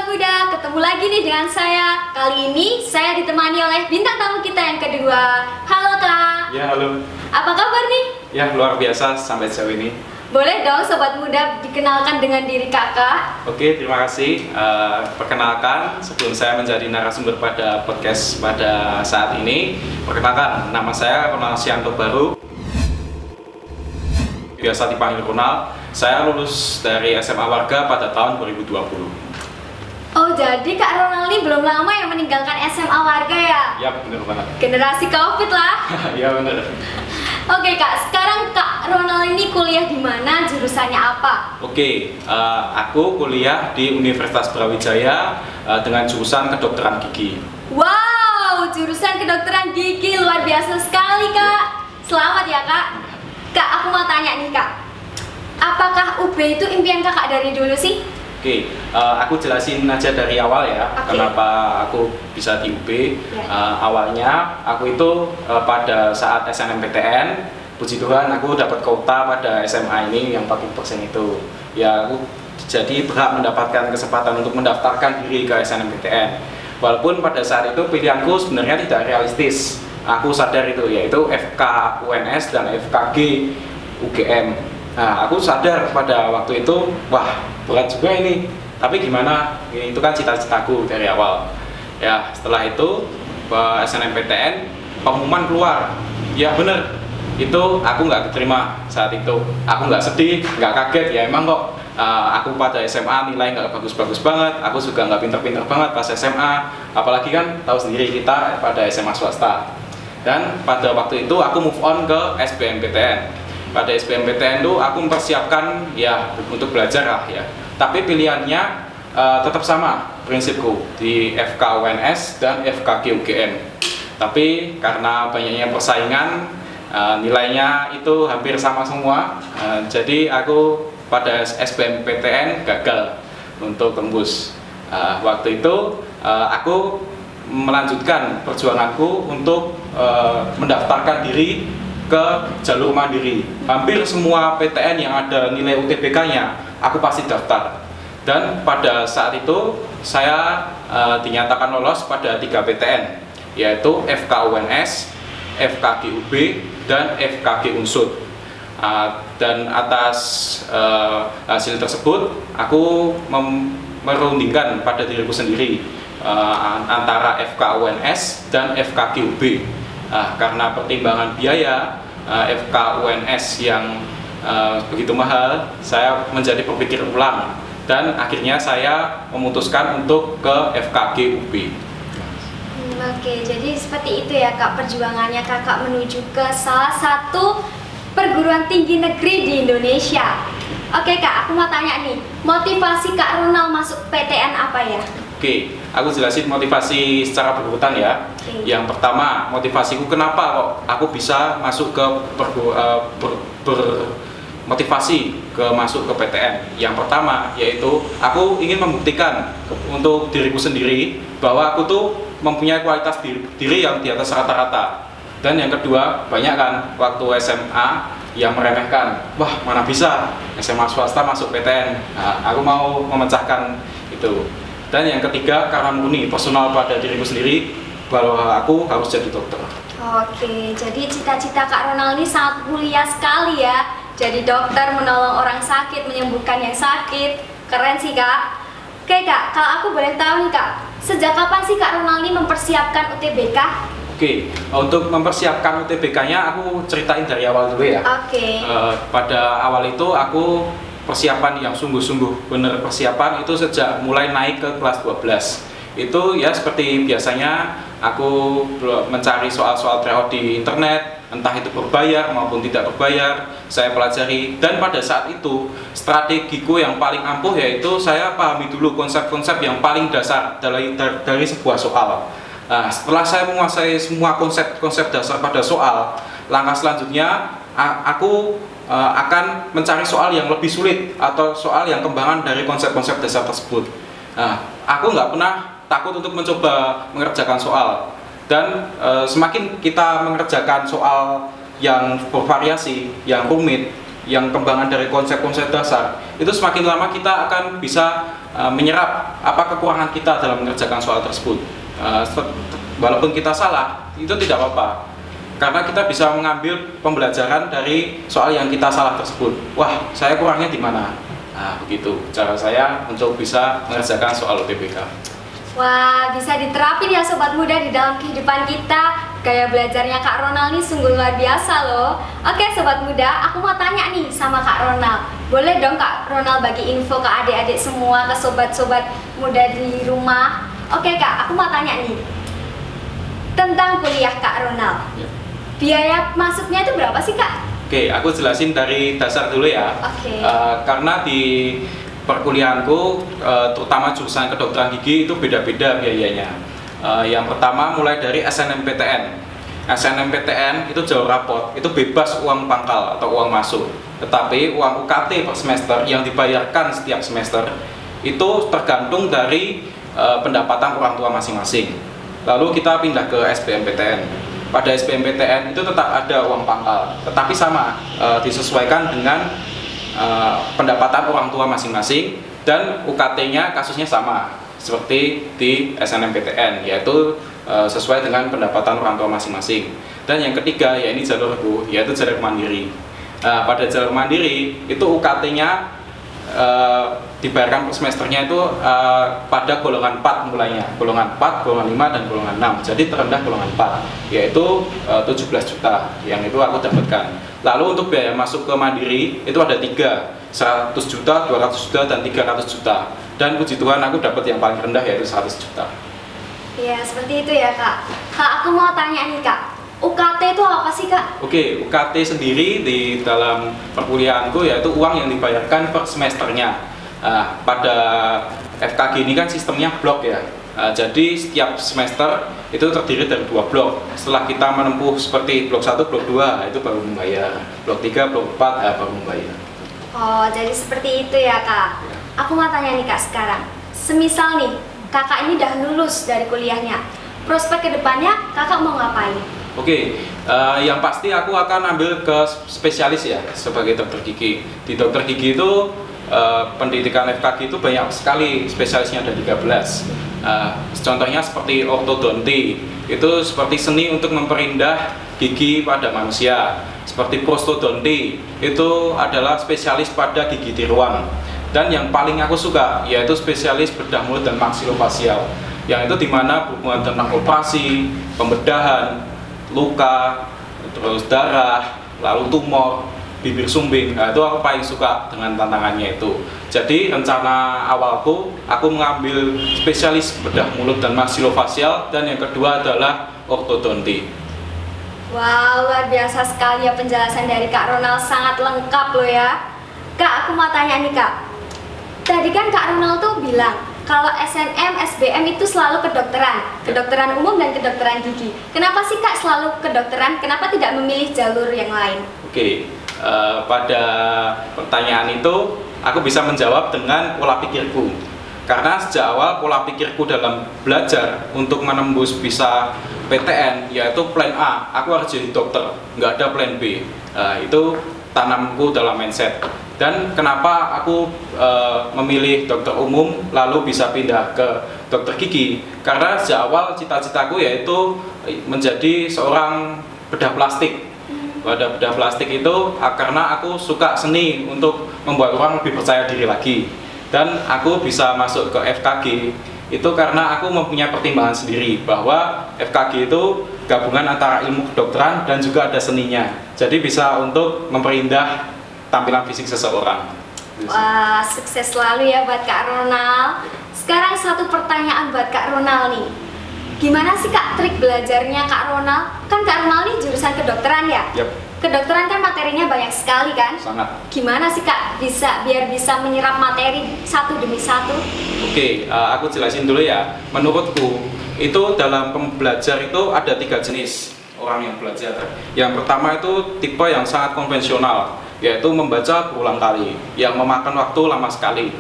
Sobat Muda, ketemu lagi nih dengan saya. Kali ini saya ditemani oleh bintang tamu kita yang kedua. Halo Kak. Ya, halo. Apa kabar nih? Ya, luar biasa sampai sejauh ini. Boleh dong Sobat Muda dikenalkan dengan diri kakak. Oke, terima kasih. Perkenalkan, sebelum saya menjadi narasumber pada podcast pada saat ini, perkenalkan, nama saya Ronald Sianto Baru. Biasa dipanggil Ronald. Saya lulus dari SMA Warga pada tahun 2020. Oh, jadi Kak Ronald ini belum lama yang meninggalkan SMA Warga ya? Ya, bener banget. Generasi COVID lah. Ya, bener. Oke Kak, sekarang Kak Ronald ini kuliah di mana? Jurusannya apa? Oke, aku kuliah di Universitas Brawijaya dengan jurusan kedokteran gigi. Wow, jurusan kedokteran gigi luar biasa sekali Kak. Selamat ya Kak. Kak, aku mau tanya nih Kak, apakah UB itu impian kakak dari dulu sih? Oke, aku jelasin aja dari awal ya, Oke. kenapa aku bisa di UB. Ya. Awalnya aku itu pada saat SNMPTN, puji Tuhan aku dapat kuota pada SMA ini yang 40% itu. Ya, aku jadi berhak mendapatkan kesempatan untuk mendaftarkan diri ke SNMPTN. Walaupun pada saat itu pilihanku sebenarnya tidak realistis. Aku sadar itu, yaitu FK UNS dan FKG UGM. Nah, aku sadar pada waktu itu, wah berat juga ini. Tapi gimana? Itu kan cita-citaku dari awal. Ya, setelah itu SNMPTN pengumuman keluar. Ya bener, itu aku nggak keterima saat itu. Aku nggak sedih, nggak kaget. Ya emang kok aku pada SMA nilai nggak bagus-bagus banget. Aku juga nggak pinter-pinter banget pas SMA. Apalagi kan tahu sendiri kita pada SMA swasta. Dan pada waktu itu aku move on ke SBMPTN. Pada SBMPTN itu aku mempersiapkan ya untuk belajar lah ya. Tapi pilihannya tetap sama prinsipku di FK UNS dan FKG UGM. Tapi karena banyaknya persaingan, nilainya itu hampir sama semua. Jadi aku pada SBMPTN gagal untuk tembus. Waktu itu aku melanjutkan perjuanganku untuk mendaftarkan diri ke jalur mandiri. Hampir semua PTN yang ada nilai UTBK-nya aku pasti daftar. Dan pada saat itu saya dinyatakan lolos pada 3 PTN, yaitu FK UNS, FKG UB, dan FKG Unsud. Dan atas hasil tersebut aku merundingkan pada diriku sendiri antara FK UNS dan FKG UB. Karena pertimbangan biaya FK UNS yang begitu mahal, saya menjadi berpikir ulang dan akhirnya saya memutuskan untuk ke FKG UB. Oke, jadi seperti itu ya Kak perjuangannya kakak menuju ke salah satu perguruan tinggi negeri di Indonesia. Oke Kak, aku mau tanya nih, motivasi Kak Ronald masuk PTN apa ya? Oke, aku jelasin motivasi secara berurutan ya. Oke. Yang pertama, motivasiku kenapa kok aku bisa masuk ke motivasi masuk ke PTN. Yang pertama yaitu aku ingin membuktikan untuk diriku sendiri bahwa aku tuh mempunyai kualitas diri yang di atas rata-rata. Dan yang kedua, banyak kan waktu SMA yang meremehkan, wah mana bisa SMA swasta masuk PTN. Nah, aku mau memecahkan itu. Dan yang ketiga, karena murni personal pada diriku sendiri bahwa aku harus jadi dokter. Oke, jadi cita-cita Kak Ronald ini sangat mulia sekali ya. Jadi dokter, menolong orang sakit, menyembuhkan yang sakit. Keren sih Kak. Oke Kak, kalau aku boleh tahu nih Kak, sejak kapan sih Kak Ronald ini mempersiapkan UTBK? Oke, untuk mempersiapkan UTBK-nya aku ceritain dari awal dulu ya. Oke. Pada awal itu aku persiapan yang sungguh-sungguh bener persiapan itu sejak mulai naik ke kelas 12. Itu ya seperti biasanya aku mencari soal-soal tryout di internet, entah itu berbayar maupun tidak berbayar, saya pelajari. Dan pada saat itu strategiku yang paling ampuh yaitu saya pahami dulu konsep-konsep yang paling dasar dari sebuah soal. Nah, setelah saya menguasai semua konsep-konsep dasar pada soal, langkah selanjutnya aku akan mencari soal yang lebih sulit atau soal yang kembangan dari konsep-konsep dasar tersebut. Nah, aku nggak pernah takut untuk mencoba mengerjakan soal. Dan semakin kita mengerjakan soal yang bervariasi, yang rumit, yang kembangan dari konsep-konsep dasar, itu semakin lama kita akan bisa menyerap apa kekurangan kita dalam mengerjakan soal tersebut. Walaupun kita salah, itu tidak apa-apa, karena kita bisa mengambil pembelajaran dari soal yang kita salah tersebut. Wah, saya kurangnya di mana? Nah, begitu cara saya untuk bisa mengerjakan soal UTBK. Wah, bisa diterapin ya sobat muda di dalam kehidupan kita. Gaya belajarnya Kak Ronald nih sungguh luar biasa loh. Oke sobat muda, aku mau tanya nih sama Kak Ronald. Boleh dong Kak Ronald bagi info ke adik-adik semua, ke sobat-sobat muda di rumah. Oke Kak, aku mau tanya nih tentang kuliah Kak Ronald. Biaya masuknya itu berapa sih Kak? Oke, aku jelasin dari dasar dulu ya. Oke. Karena di perkuliahanku, terutama jurusan kedokteran gigi itu beda-beda biayanya. Yang pertama mulai dari SNMPTN. SNMPTN itu jalur rapot, itu bebas uang pangkal atau uang masuk. Tetapi uang UKT per semester yang dibayarkan setiap semester itu tergantung dari pendapatan orang tua masing-masing. Lalu kita pindah ke SBMPTN. Pada SBMPTN itu tetap ada uang pangkal, tetapi sama disesuaikan dengan pendapatan orang tua masing-masing, dan UKT-nya kasusnya sama seperti di SNMPTN, yaitu sesuai dengan pendapatan orang tua masing-masing. Dan yang ketiga, ya ini jalurku, yaitu jalur mandiri. Pada jalur mandiri itu UKT-nya dibayarkan per semesternya itu pada golongan 4 mulainya, golongan 4, golongan 5, dan golongan 6. Jadi terendah golongan 4, yaitu 17 juta yang itu aku dapatkan. Lalu untuk biaya masuk ke mandiri itu ada 3, 100 juta, 200 juta, dan 300 juta. Dan puji Tuhan aku dapat yang paling rendah, yaitu 100 juta. Iya, seperti itu ya Kak. Kak, aku mau tanya nih Kak, UKT itu apa sih Kak? Oke, UKT sendiri di dalam perkuliahanku yaitu uang yang dibayarkan per semesternya. Pada FKG ini kan sistemnya blok ya. Jadi setiap semester itu terdiri dari 2 blok. Setelah kita menempuh seperti blok 1, blok 2 itu baru membayar. Blok 3, blok 4 baru membayar. Oh, jadi seperti itu ya Kak. Ya. Aku mau tanya nih Kak sekarang. Semisal nih, Kakak ini udah lulus dari kuliahnya. Prospek kedepannya Kakak mau ngapain? Oke, yang pasti aku akan ambil ke spesialis ya sebagai dokter gigi. Di dokter gigi itu pendidikan FKG itu banyak sekali, spesialisnya ada 13. Contohnya seperti ortodonti, itu seperti seni untuk memperindah gigi pada manusia. Seperti prostodonti, itu adalah spesialis pada gigi tiruan. Dan yang paling aku suka yaitu spesialis bedah mulut dan maksilofasial, yang itu dimana berhubungan tentang operasi, pembedahan, luka, terus darah, lalu tumor, bibir sumbing. Itu aku paling suka dengan tantangannya itu. Jadi rencana awalku, aku mengambil spesialis bedah mulut dan maksilofasial, dan yang kedua adalah ortodonti. Wow, luar biasa sekali ya penjelasan dari Kak Ronald, sangat lengkap loh ya. Kak, aku mau tanya nih Kak. Tadi kan Kak Ronald tuh bilang kalau SNM, SBM itu selalu kedokteran umum dan kedokteran gigi. Kenapa sih Kak selalu kedokteran? Kenapa tidak memilih jalur yang lain? Oke, pada pertanyaan itu aku bisa menjawab dengan pola pikirku. Karena sejak awal pola pikirku dalam belajar untuk menembus bisa PTN yaitu plan A, aku harus jadi dokter, nggak ada plan B. Itu tanamku dalam mindset. Dan kenapa aku memilih dokter umum lalu bisa pindah ke dokter gigi? Karena sejak awal cita-citaku yaitu menjadi seorang bedah plastik. Pada bedah plastik itu karena aku suka seni untuk membuat orang lebih percaya diri lagi. Dan aku bisa masuk ke FKG itu karena aku mempunyai pertimbangan sendiri bahwa FKG itu gabungan antara ilmu kedokteran dan juga ada seninya. Jadi bisa untuk memperindah tampilan fisik seseorang. Wah, sukses selalu ya buat Kak Ronald. Sekarang satu pertanyaan buat Kak Ronald nih. Gimana sih Kak trik belajarnya Kak Ronald? Kan Kak Ronald ini jurusan kedokteran ya? Yap. Kedokteran kan materinya banyak sekali kan? Sangat. Gimana sih Kak biar bisa menyerap materi satu demi satu? Oke, aku jelasin dulu ya. Menurutku itu dalam pembelajar itu ada 3 jenis orang yang belajar. Yang pertama itu tipe yang sangat konvensional, yaitu membaca berulang kali, yang memakan waktu lama sekali.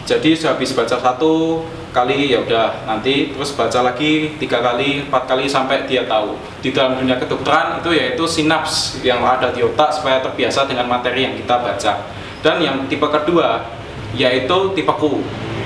Jadi sehabis baca 1 sekali ya udah, nanti terus baca lagi 3 kali, 4 kali sampai dia tahu. Di dalam dunia kedokteran itu yaitu sinaps yang ada di otak supaya terbiasa dengan materi yang kita baca. Dan yang tipe kedua yaitu tipe Q,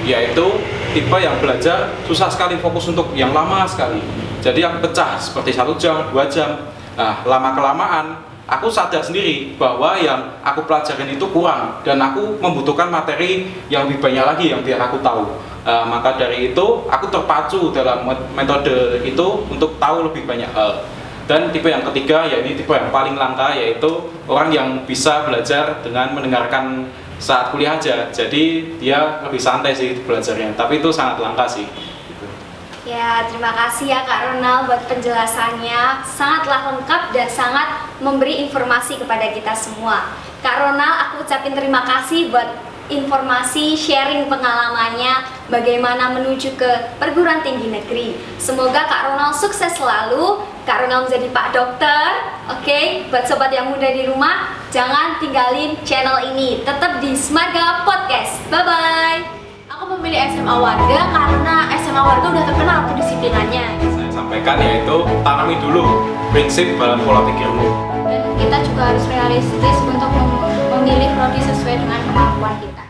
yaitu tipe yang belajar susah sekali fokus untuk yang lama sekali. Jadi aku pecah seperti 1 jam, 2 jam. Nah, lama-kelamaan aku sadar sendiri bahwa yang aku pelajarin itu kurang dan aku membutuhkan materi yang lebih banyak lagi yang biar aku tahu. Maka dari itu aku terpacu dalam metode itu untuk tahu lebih banyak hal. Dan tipe yang ketiga, ya ini tipe yang paling langka, yaitu orang yang bisa belajar dengan mendengarkan saat kuliah aja. Jadi dia lebih santai sih belajarnya, tapi itu sangat langka sih. Ya, terima kasih ya Kak Ronald buat penjelasannya. Sangatlah lengkap dan sangat memberi informasi kepada kita semua. Kak Ronald, aku ucapin terima kasih buat informasi sharing pengalamannya bagaimana menuju ke perguruan tinggi negeri. Semoga Kak Ronald sukses selalu. Kak Ronald menjadi Pak Dokter. Oke, buat sobat yang muda di rumah, jangan tinggalin channel ini. Tetap di Smarga Podcast. Bye-bye. Aku memilih SMA Warga karena SMA Warga udah terkenal kedisiplinannya. Saya sampaikan yaitu tanami dulu prinsip dalam pola pikirmu. Dan kita juga harus realistis untuk memilih prodi sesuai dengan kemampuan kita.